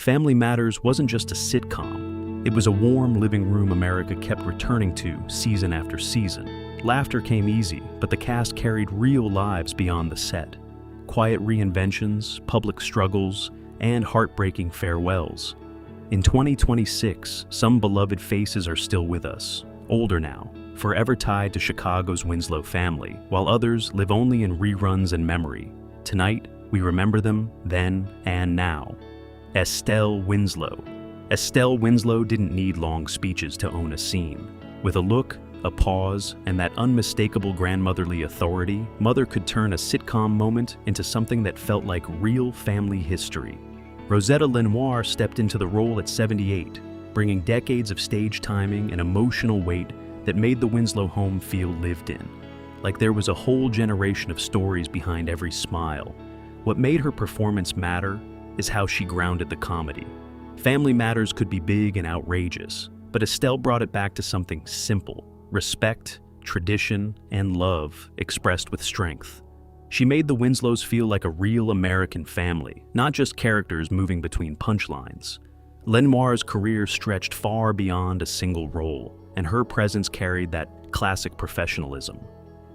Family Matters wasn't just a sitcom. It was a warm living room America kept returning to season after season. Laughter came easy, but the cast carried real lives beyond the set. Quiet reinventions, public struggles, and heartbreaking farewells. In 2026, some beloved faces are still with us, older now, forever tied to Chicago's Winslow family, while others live only in reruns and memory. Tonight, we remember them then and now. Estelle Winslow. Estelle Winslow didn't need long speeches to own a scene. With a look, a pause, and that unmistakable grandmotherly authority, Mother could turn a sitcom moment into something that felt like real family history. Rosetta Lenoir stepped into the role at 78, bringing decades of stage timing and emotional weight that made the Winslow home feel lived in. Like there was a whole generation of stories behind every smile. What made her performance matter is how she grounded the comedy. Family Matters could be big and outrageous, but Estelle brought it back to something simple: respect, tradition, and love expressed with strength. She made the Winslows feel like a real American family, not just characters moving between punchlines. Lenoir's career stretched far beyond a single role, and her presence carried that classic professionalism.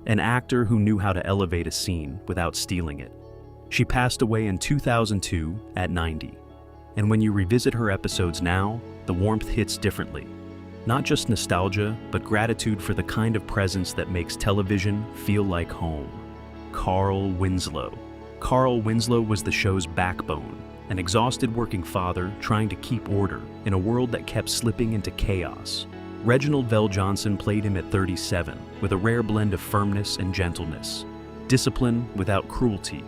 An actor who knew how to elevate a scene without stealing it. She passed away in 2002 at 90. And when you revisit her episodes now, the warmth hits differently. Not just nostalgia, but gratitude for the kind of presence that makes television feel like home. Carl Winslow. Carl Winslow was the show's backbone, an exhausted working father trying to keep order in a world that kept slipping into chaos. Reginald VelJohnson played him at 37, with a rare blend of firmness and gentleness. Discipline without cruelty.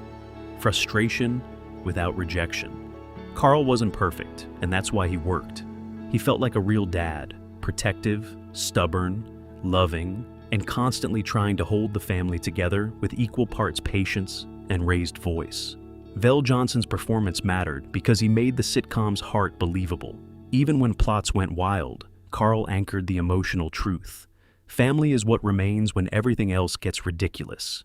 Frustration without rejection. Carl wasn't perfect, and that's why he worked. He felt like a real dad, protective, stubborn, loving, and constantly trying to hold the family together with equal parts patience and raised voice. VelJohnson's performance mattered because he made the sitcom's heart believable. Even when plots went wild, Carl anchored the emotional truth. Family is what remains when everything else gets ridiculous.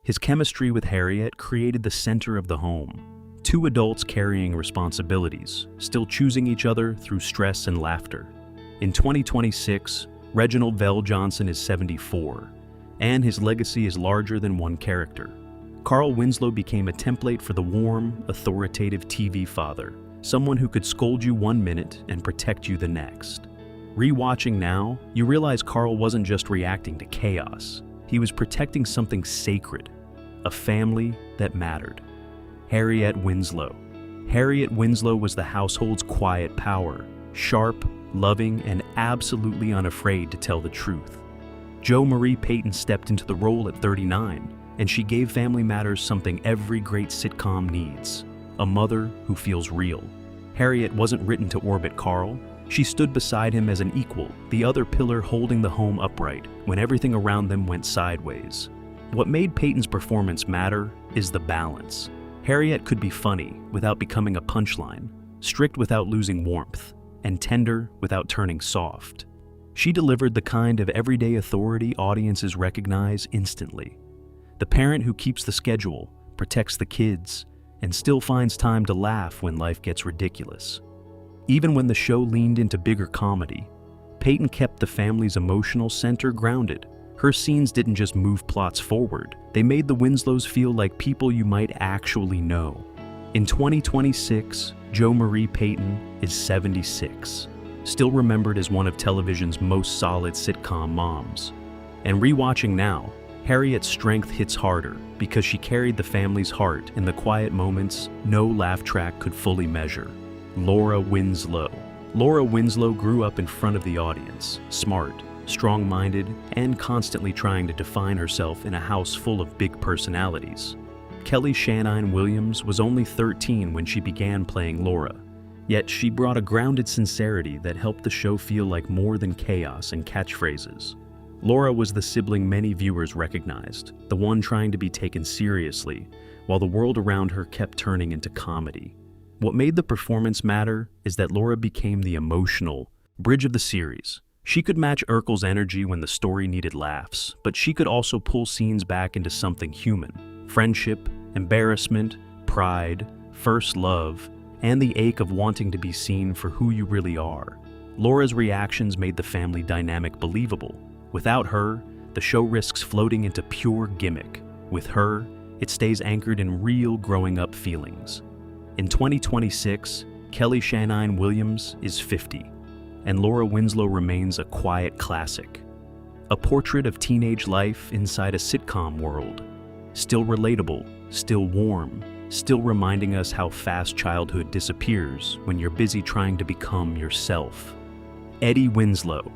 His chemistry with Harriet created the center of the home. Two adults carrying responsibilities, still choosing each other through stress and laughter. In 2026, Reginald VelJohnson is 74, and his legacy is larger than one character. Carl Winslow became a template for the warm, authoritative TV father, someone who could scold you one minute and protect you the next. Rewatching now, you realize Carl wasn't just reacting to chaos. He was protecting something sacred, a family that mattered. Harriet Winslow. Harriet Winslow was the household's quiet power, sharp, loving, and absolutely unafraid to tell the truth. Jo Marie Payton stepped into the role at 39, and she gave Family Matters something every great sitcom needs: a mother who feels real. Harriet wasn't written to orbit Carl. She stood beside him as an equal, the other pillar holding the home upright when everything around them went sideways. What made Payton's performance matter is the balance. Harriet could be funny without becoming a punchline, strict without losing warmth, and tender without turning soft. She delivered the kind of everyday authority audiences recognize instantly. The parent who keeps the schedule, protects the kids, and still finds time to laugh when life gets ridiculous. Even when the show leaned into bigger comedy, Payton kept the family's emotional center grounded. Her scenes didn't just move plots forward, they made the Winslows feel like people you might actually know. In 2026, Jo Marie Payton is 76, still remembered as one of television's most solid sitcom moms. And rewatching now, Harriet's strength hits harder because she carried the family's heart in the quiet moments no laugh track could fully measure. Laura Winslow. Laura Winslow grew up in front of the audience, smart, strong-minded, and constantly trying to define herself in a house full of big personalities. Kelly Shannine Williams was only 13 when she began playing Laura, yet she brought a grounded sincerity that helped the show feel like more than chaos and catchphrases. Laura was the sibling many viewers recognized, the one trying to be taken seriously, while the world around her kept turning into comedy. What made the performance matter is that Laura became the emotional bridge of the series. She could match Urkel's energy when the story needed laughs, but she could also pull scenes back into something human. Friendship, embarrassment, pride, first love, and the ache of wanting to be seen for who you really are. Laura's reactions made the family dynamic believable. Without her, the show risks floating into pure gimmick. With her, it stays anchored in real growing-up feelings. In 2026, Kelly Shannine Williams is 50, and Laura Winslow remains a quiet classic. A portrait of teenage life inside a sitcom world. Still relatable, still warm, still reminding us how fast childhood disappears when you're busy trying to become yourself. Eddie Winslow.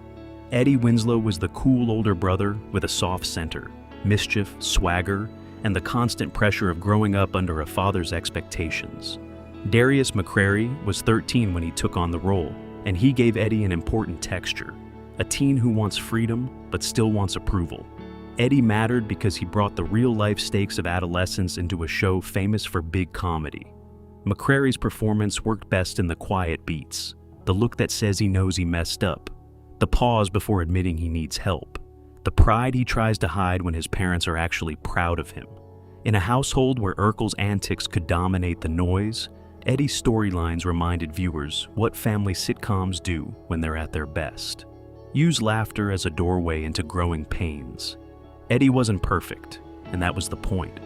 Eddie Winslow was the cool older brother with a soft center, mischief, swagger, and the constant pressure of growing up under a father's expectations. Darius McCrary was 13 when he took on the role, and he gave Eddie an important texture. A teen who wants freedom, but still wants approval. Eddie mattered because he brought the real-life stakes of adolescence into a show famous for big comedy. McCrary's performance worked best in the quiet beats, the look that says he knows he messed up, the pause before admitting he needs help, the pride he tries to hide when his parents are actually proud of him. In a household where Urkel's antics could dominate the noise, Eddie's storylines reminded viewers what family sitcoms do when they're at their best. Use laughter as a doorway into growing pains. Eddie wasn't perfect, and that was the point.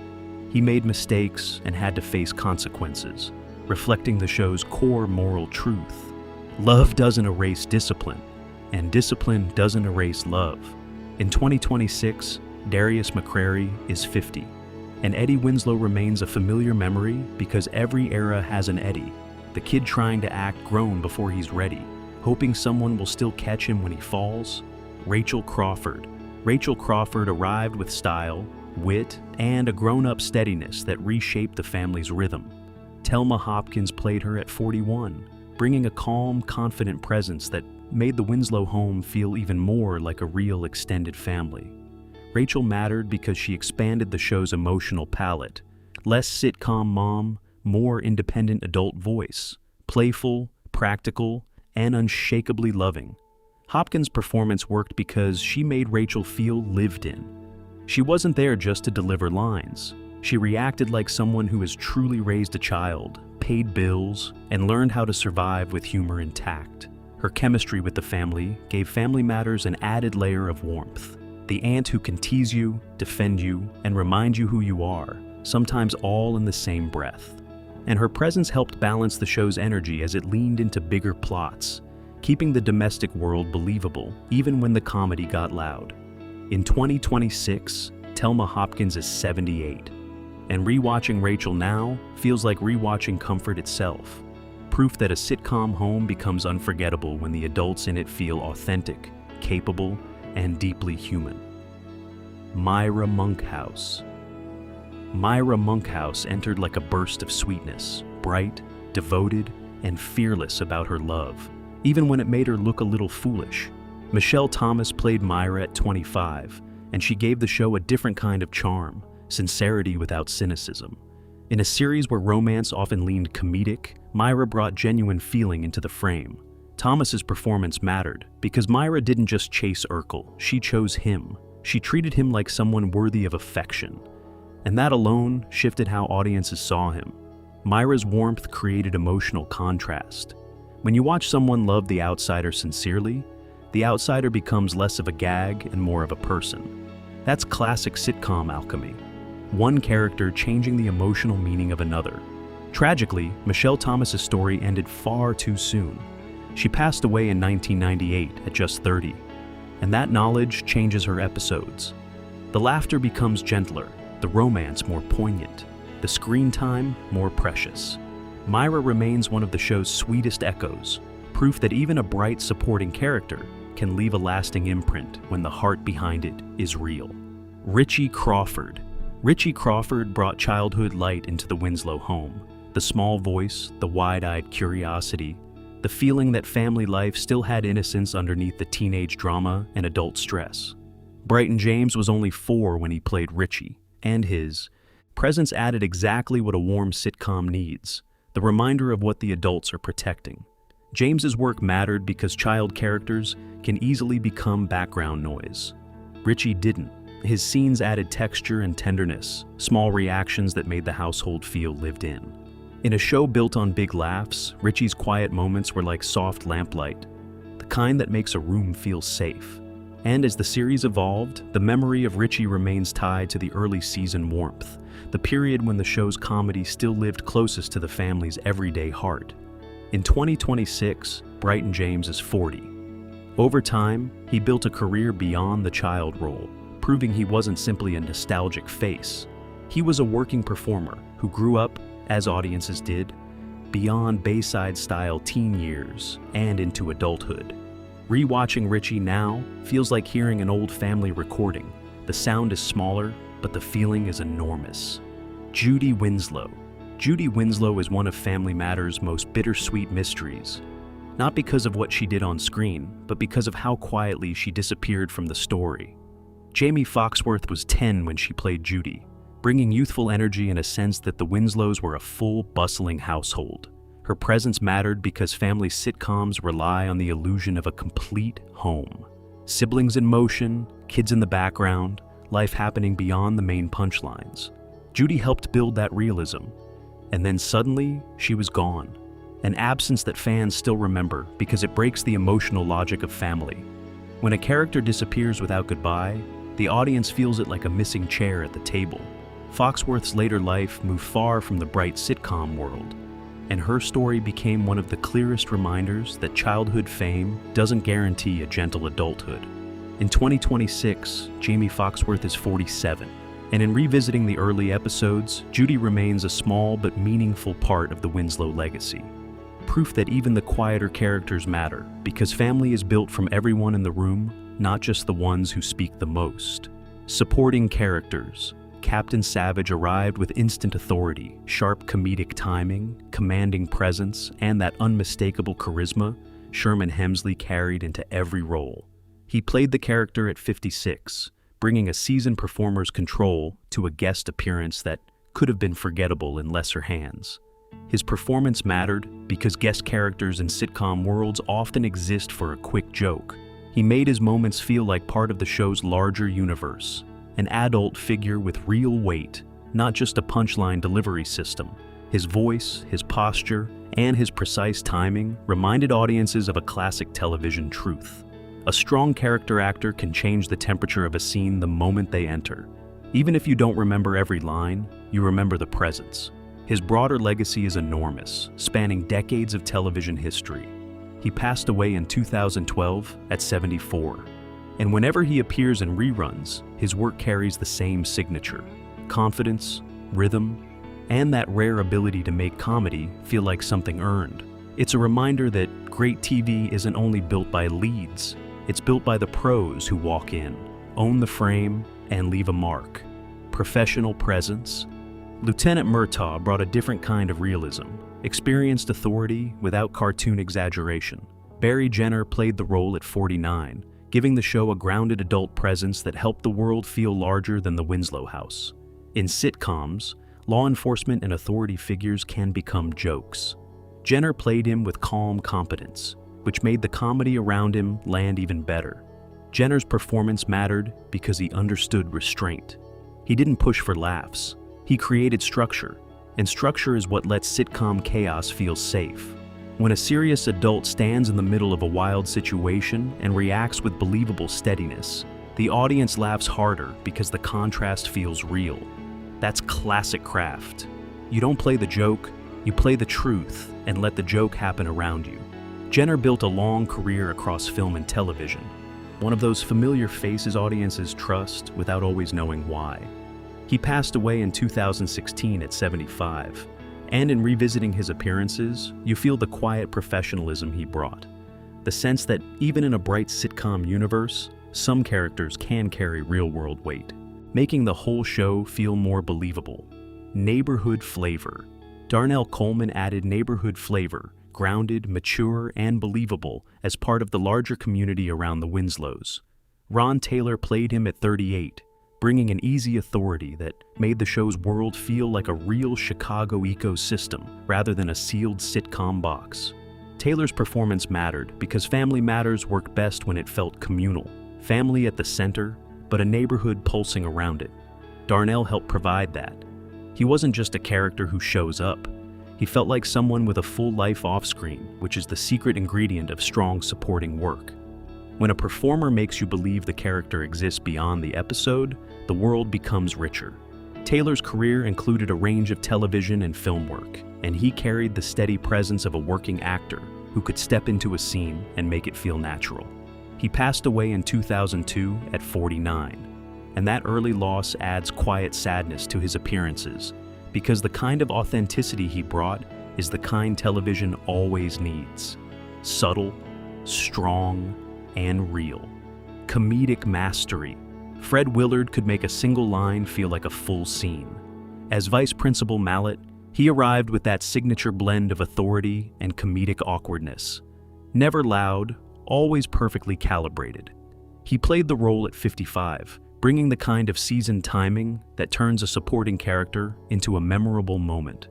He made mistakes and had to face consequences, reflecting the show's core moral truth. Love doesn't erase discipline, and discipline doesn't erase love. In 2026, Darius McCrary is 50, and Eddie Winslow remains a familiar memory because every era has an Eddie, the kid trying to act grown before he's ready, hoping someone will still catch him when he falls. Rachel Crawford. Rachel Crawford arrived with style, wit, and a grown-up steadiness that reshaped the family's rhythm. Thelma Hopkins played her at 41, bringing a calm, confident presence that made the Winslow home feel even more like a real extended family. Rachel mattered because she expanded the show's emotional palette. Less sitcom mom, more independent adult voice. Playful, practical, and unshakably loving. Hopkins' performance worked because she made Rachel feel lived in. She wasn't there just to deliver lines. She reacted like someone who has truly raised a child, paid bills, and learned how to survive with humor intact. Her chemistry with the family gave Family Matters an added layer of warmth. The aunt who can tease you, defend you, and remind you who you are, sometimes all in the same breath. And her presence helped balance the show's energy as it leaned into bigger plots, keeping the domestic world believable even when the comedy got loud. In 2026, Thelma Hopkins is 78, and rewatching Rachel now feels like rewatching Comfort itself, proof that a sitcom home becomes unforgettable when the adults in it feel authentic, capable, and deeply human. Myra Monkhouse. Myra Monkhouse entered like a burst of sweetness, bright, devoted, and fearless about her love, even when it made her look a little foolish. Michelle Thomas played Myra at 25, and she gave the show a different kind of charm, sincerity without cynicism. In a series where romance often leaned comedic, Myra brought genuine feeling into the frame. Thomas's performance mattered because Myra didn't just chase Urkel, she chose him. She treated him like someone worthy of affection. And that alone shifted how audiences saw him. Myra's warmth created emotional contrast. When you watch someone love the outsider sincerely, the outsider becomes less of a gag and more of a person. That's classic sitcom alchemy. One character changing the emotional meaning of another. Tragically, Michelle Thomas's story ended far too soon. She passed away in 1998 at just 30, and that knowledge changes her episodes. The laughter becomes gentler, the romance more poignant, the screen time more precious. Myra remains one of the show's sweetest echoes, proof that even a bright supporting character can leave a lasting imprint when the heart behind it is real. Richie Crawford. Richie Crawford brought childhood light into the Winslow home. The small voice, the wide-eyed curiosity, the feeling that family life still had innocence underneath the teenage drama and adult stress. Bryton James was only 4 when he played Richie, and his presence added exactly what a warm sitcom needs, the reminder of what the adults are protecting. James's work mattered because child characters can easily become background noise. Richie didn't. His scenes added texture and tenderness, small reactions that made the household feel lived in. In a show built on big laughs, Richie's quiet moments were like soft lamplight, the kind that makes a room feel safe. And as the series evolved, the memory of Richie remains tied to the early season warmth, the period when the show's comedy still lived closest to the family's everyday heart. In 2026, Bryton James is 40. Over time, he built a career beyond the child role, proving he wasn't simply a nostalgic face. He was a working performer who grew up, as audiences did, beyond Bayside-style teen years and into adulthood. Rewatching Richie now feels like hearing an old family recording. The sound is smaller, but the feeling is enormous. Judy Winslow. Judy Winslow is one of Family Matters' most bittersweet mysteries. Not because of what she did on screen, but because of how quietly she disappeared from the story. Jamie Foxworth was 10 when she played Judy, bringing youthful energy and a sense that the Winslows were a full, bustling household. Her presence mattered because family sitcoms rely on the illusion of a complete home. Siblings in motion, kids in the background, life happening beyond the main punchlines. Judy helped build that realism, and then suddenly, she was gone. An absence that fans still remember because it breaks the emotional logic of family. When a character disappears without goodbye, the audience feels it like a missing chair at the table. Foxworth's later life moved far from the bright sitcom world, and her story became one of the clearest reminders that childhood fame doesn't guarantee a gentle adulthood. In 2026, Jamie Foxworth is 47, and in revisiting the early episodes, Judy remains a small but meaningful part of the Winslow legacy. Proof that even the quieter characters matter, because family is built from everyone in the room, not just the ones who speak the most. Supporting characters. Captain Savage arrived with instant authority, sharp comedic timing, commanding presence, and that unmistakable charisma Sherman Hemsley carried into every role. He played the character at 56, bringing a seasoned performer's control to a guest appearance that could have been forgettable in lesser hands. His performance mattered because guest characters in sitcom worlds often exist for a quick joke. He made his moments feel like part of the show's larger universe, an adult figure with real weight, not just a punchline delivery system. His voice, his posture, and his precise timing reminded audiences of a classic television truth. A strong character actor can change the temperature of a scene the moment they enter. Even if you don't remember every line, you remember the presence. His broader legacy is enormous, spanning decades of television history. He passed away in 2012 at 74. And whenever he appears in reruns, his work carries the same signature: confidence, rhythm, and that rare ability to make comedy feel like something earned. It's a reminder that great TV isn't only built by leads, it's built by the pros who walk in, own the frame, and leave a mark. Professional presence. Lieutenant Murtaugh brought a different kind of realism, experienced authority without cartoon exaggeration. Barry Jenner played the role at 49, giving the show a grounded adult presence that helped the world feel larger than the Winslow house. In sitcoms, law enforcement and authority figures can become jokes. Jenner played him with calm competence, which made the comedy around him land even better. Jenner's performance mattered because he understood restraint. He didn't push for laughs. He created structure, and structure is what lets sitcom chaos feel safe. When a serious adult stands in the middle of a wild situation and reacts with believable steadiness, the audience laughs harder because the contrast feels real. That's classic craft. You don't play the joke, you play the truth and let the joke happen around you. Jenner built a long career across film and television, one of those familiar faces audiences trust without always knowing why. He passed away in 2016 at 75, and in revisiting his appearances, you feel the quiet professionalism he brought. The sense that even in a bright sitcom universe, some characters can carry real-world weight, making the whole show feel more believable. Neighborhood flavor. Darnell Coleman added neighborhood flavor, grounded, mature, and believable as part of the larger community around the Winslows. Ron Taylor played him at 38, bringing an easy authority that made the show's world feel like a real Chicago ecosystem rather than a sealed sitcom box. Taylor's performance mattered because Family Matters worked best when it felt communal, family at the center, but a neighborhood pulsing around it. Darnell helped provide that. He wasn't just a character who shows up. He felt like someone with a full life off-screen, which is the secret ingredient of strong supporting work. When a performer makes you believe the character exists beyond the episode, the world becomes richer. Taylor's career included a range of television and film work, and he carried the steady presence of a working actor who could step into a scene and make it feel natural. He passed away in 2002 at 49, and that early loss adds quiet sadness to his appearances, because the kind of authenticity he brought is the kind television always needs. Subtle, strong, and real. Comedic mastery. Fred Willard could make a single line feel like a full scene. As Vice Principal Mallet, he arrived with that signature blend of authority and comedic awkwardness. Never loud, always perfectly calibrated. He played the role at 55, bringing the kind of seasoned timing that turns a supporting character into a memorable moment.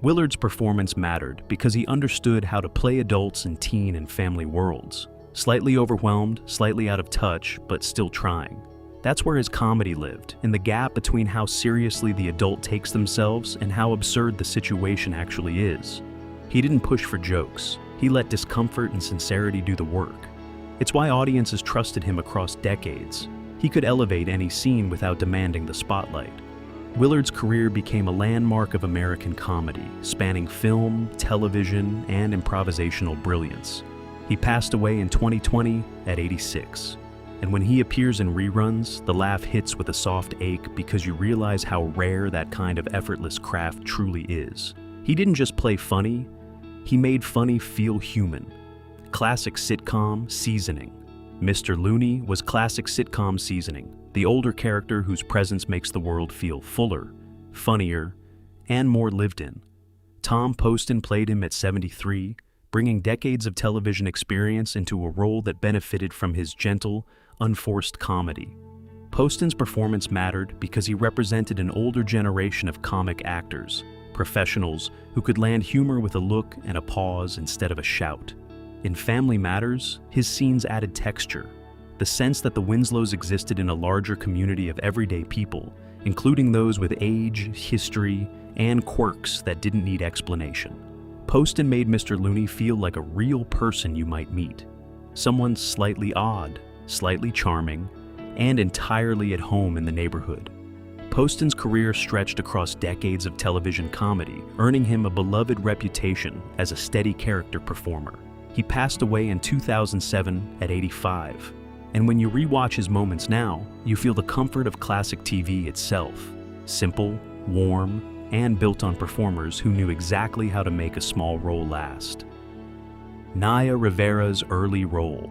Willard's performance mattered because he understood how to play adults in teen and family worlds. Slightly overwhelmed, slightly out of touch, but still trying. That's where his comedy lived, in the gap between how seriously the adult takes themselves and how absurd the situation actually is. He didn't push for jokes. He let discomfort and sincerity do the work. It's why audiences trusted him across decades. He could elevate any scene without demanding the spotlight. Willard's career became a landmark of American comedy, spanning film, television, and improvisational brilliance. He passed away in 2020 at 86. And when he appears in reruns, the laugh hits with a soft ache because you realize how rare that kind of effortless craft truly is. He didn't just play funny, he made funny feel human. Classic sitcom seasoning. Mr. Looney was classic sitcom seasoning, the older character whose presence makes the world feel fuller, funnier, and more lived in. Tom Poston played him at 73, bringing decades of television experience into a role that benefited from his gentle, unforced comedy. Poston's performance mattered because he represented an older generation of comic actors, professionals who could land humor with a look and a pause instead of a shout. In Family Matters, his scenes added texture, the sense that the Winslows existed in a larger community of everyday people, including those with age, history, and quirks that didn't need explanation. Poston made Mr. Looney feel like a real person you might meet. Someone slightly odd, slightly charming, and entirely at home in the neighborhood. Poston's career stretched across decades of television comedy, earning him a beloved reputation as a steady character performer. He passed away in 2007 at 85. And when you rewatch his moments now, you feel the comfort of classic TV itself. Simple, warm, and built on performers who knew exactly how to make a small role last. Naya Rivera's early role.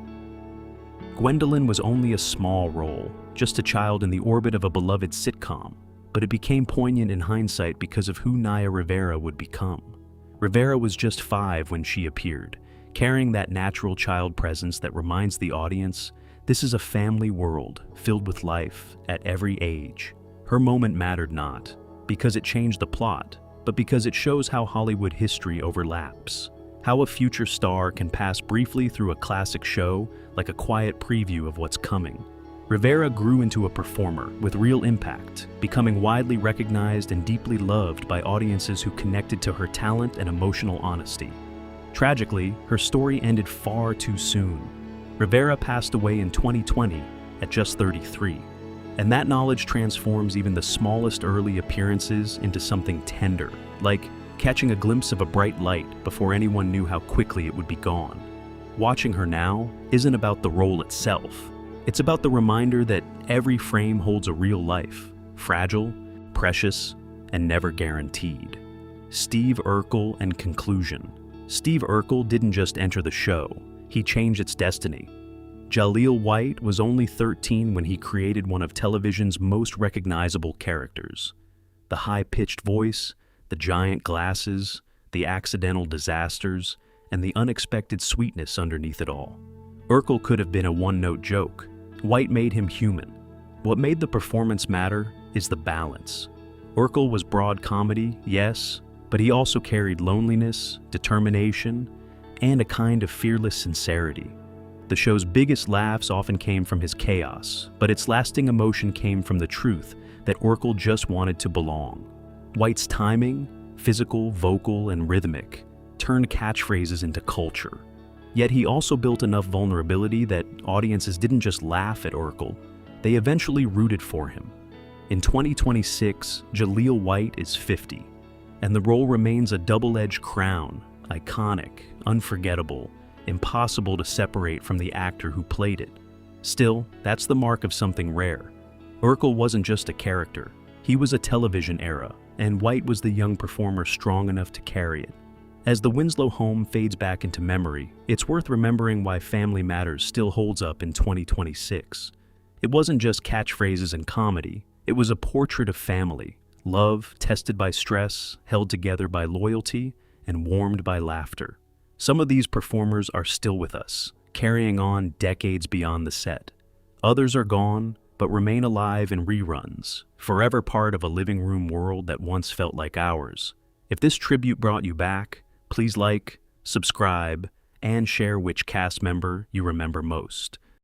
Gwendolyn was only a small role, just a child in the orbit of a beloved sitcom, but it became poignant in hindsight because of who Naya Rivera would become. Rivera was just 5 when she appeared, carrying that natural child presence that reminds the audience this is a family world filled with life at every age. Her moment mattered not because it changed the plot, but because it shows how Hollywood history overlaps, how a future star can pass briefly through a classic show like a quiet preview of what's coming. Rivera grew into a performer with real impact, becoming widely recognized and deeply loved by audiences who connected to her talent and emotional honesty. Tragically, her story ended far too soon. Rivera passed away in 2020 at just 33, and that knowledge transforms even the smallest early appearances into something tender, like catching a glimpse of a bright light before anyone knew how quickly it would be gone. Watching her now isn't about the role itself. It's about the reminder that every frame holds a real life, fragile, precious, and never guaranteed. Steve Urkel and conclusion. Steve Urkel didn't just enter the show, he changed its destiny. Jaleel White was only 13 when he created one of television's most recognizable characters. The high-pitched voice, the giant glasses, the accidental disasters, and the unexpected sweetness underneath it all. Urkel could have been a one-note joke. White made him human. What made the performance matter is the balance. Urkel was broad comedy, yes, but he also carried loneliness, determination, and a kind of fearless sincerity. The show's biggest laughs often came from his chaos, but its lasting emotion came from the truth that Urkel just wanted to belong. White's timing, physical, vocal, and rhythmic, turned catchphrases into culture. Yet he also built enough vulnerability that audiences didn't just laugh at Urkel, they eventually rooted for him. In 2026, Jaleel White is 50, and the role remains a double-edged crown, iconic, unforgettable, impossible to separate from the actor who played it. Still, that's the mark of something rare. Urkel wasn't just a character, he was a television era, and White was the young performer strong enough to carry it. As the Winslow home fades back into memory, it's worth remembering why Family Matters still holds up in 2026. It wasn't just catchphrases and comedy, it was a portrait of family, love tested by stress, held together by loyalty, and warmed by laughter. Some of these performers are still with us, carrying on decades beyond the set. Others are gone, but remain alive in reruns, forever part of a living room world that once felt like ours. If this tribute brought you back, please like, subscribe, and share which cast member you remember most.